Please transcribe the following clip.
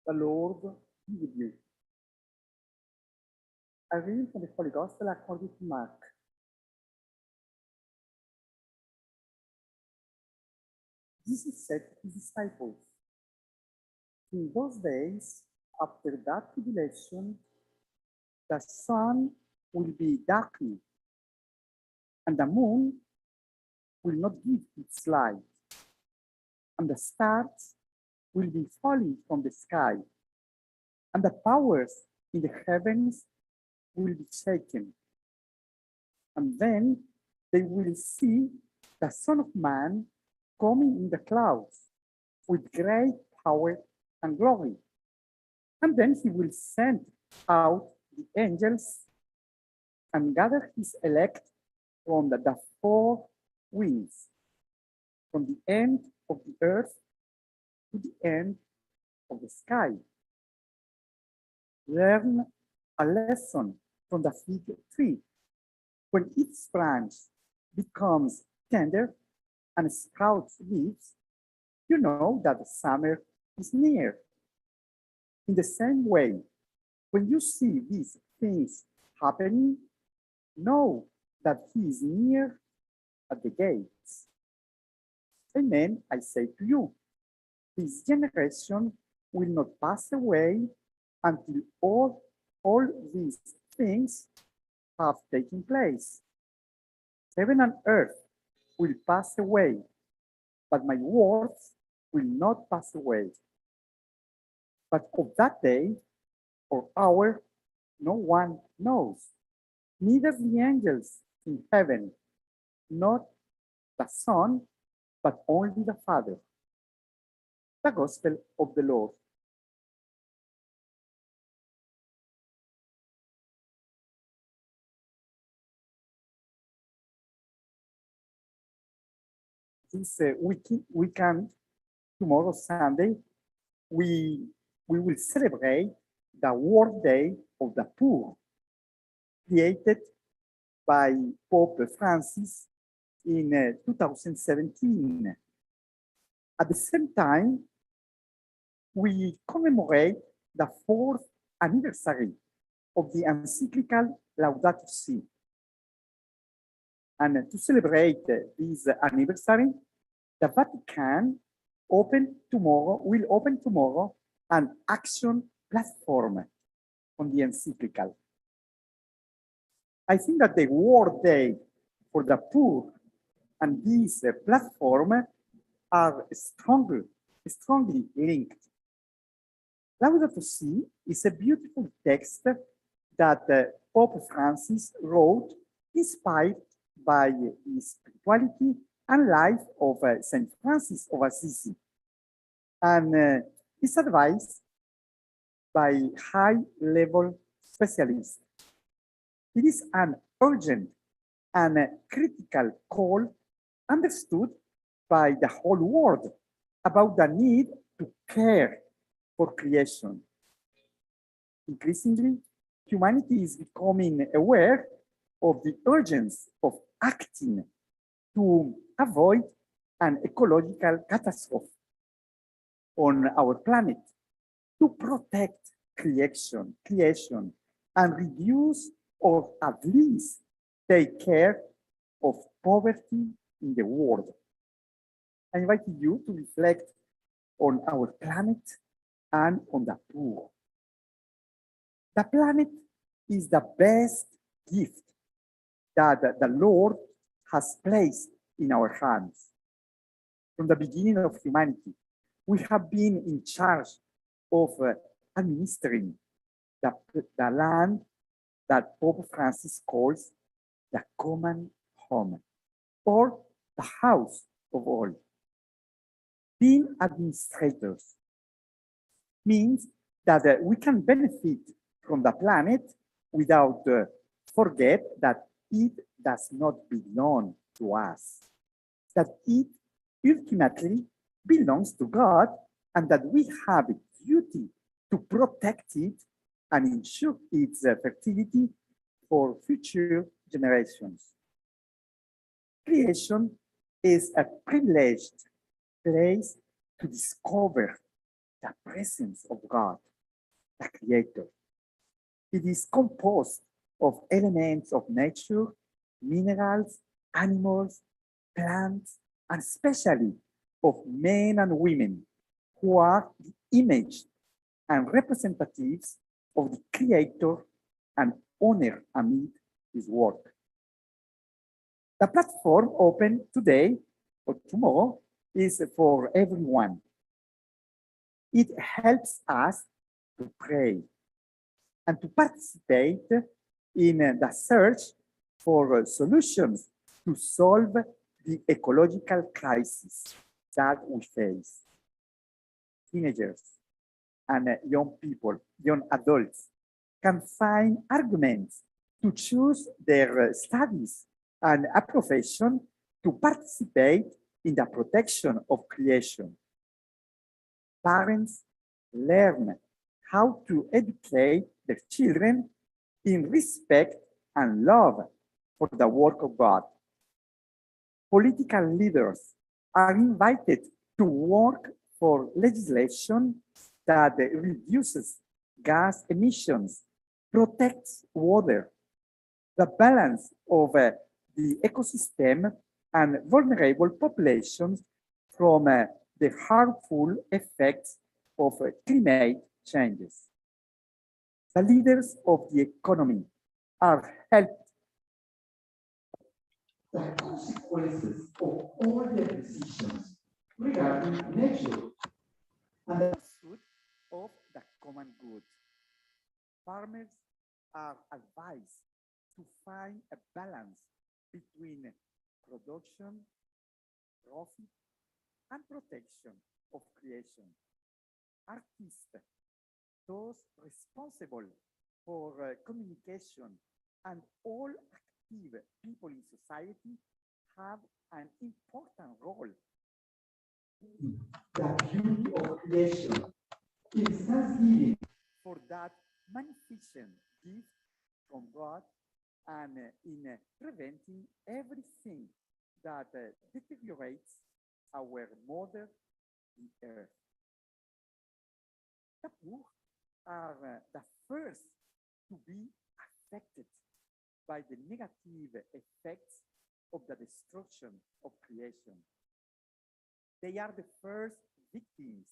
The Lord be with you. A reading from the Holy Gospel according to Mark. Jesus said to his disciples, in those days, after that tribulation, the sun will be darkened, and the moon will not give its light, and the stars will be falling from the sky, and the powers in the heavens will be shaken. And then they will see the Son of Man coming in the clouds with great power and glory. And then he will send out the angels and gather his elect from the four winds, from the end of the earth to the end of the sky. Learn a lesson from the fig tree. When its branch becomes tender and sprouts leaves, you know that the summer is near. In the same way, when you see these things happening, know that he is near at the gates. Amen, I say to you, this generation will not pass away until all these things have taken place. Heaven and earth will pass away, but my words will not pass away. But of that day or hour, no one knows, neither the angels in heaven, not the Son, but only the Father. The Gospel of the Lord. This weekend, tomorrow, Sunday, we will celebrate the World Day of the Poor, created by Pope Francis in 2017. At the same time, we commemorate the 4th anniversary of the encyclical Laudato Si. And to celebrate this anniversary, the Vatican will open tomorrow an action platform on the encyclical. I think that the World Day for the Poor and this platform are strongly linked. Laudato Si is a beautiful text that Pope Francis wrote, inspired by the spirituality and life of Saint Francis of Assisi, and is advised by high-level specialists. It is an urgent and critical call understood by the whole world about the need to care for creation. Increasingly, humanity is becoming aware of the urgency of acting to avoid an ecological catastrophe on our planet, to protect creation, and reduce or at least take care of poverty in the world. I invite you to reflect on our planet and on the poor. The planet is the best gift that the Lord has placed in our hands. From the beginning of humanity, we have been in charge of administering the land that Pope Francis calls the common home, or the house of all. Being administrators means that we can benefit from the planet without forget that it does not belong to us, that it ultimately belongs to God, and that we have a duty to protect it and ensure its fertility for future generations. Creation is a privileged place to discover the presence of God, the Creator. It is composed of elements of nature, minerals, animals, plants, and especially of men and women who are the image and representatives of the Creator and honor amid his work. The platform open today or tomorrow is for everyone. It helps us to pray and to participate in the search for solutions to solve the ecological crisis that we face. Teenagers and young people, young adults can find arguments to choose their studies and a profession to participate in the protection of creation. Parents learn how to educate their children in respect and love for the work of God. Political leaders are invited to work for legislation that reduces gas emissions, protects water, the balance of the ecosystem, and vulnerable populations from the harmful effects of climate changes. The leaders of the economy are helped the consequences of all their decisions regarding nature and the pursuit of the common good. Farmers are advised to find a balance between production, profit, and protection of creation. Artists, those responsible for communication, and all active people in society have an important role. The beauty of creation is thanksgiving for that magnificent gift from God and in preventing everything that deteriorates our mother, the earth. The poor are the first to be affected by the negative effects of the destruction of creation. They are the first victims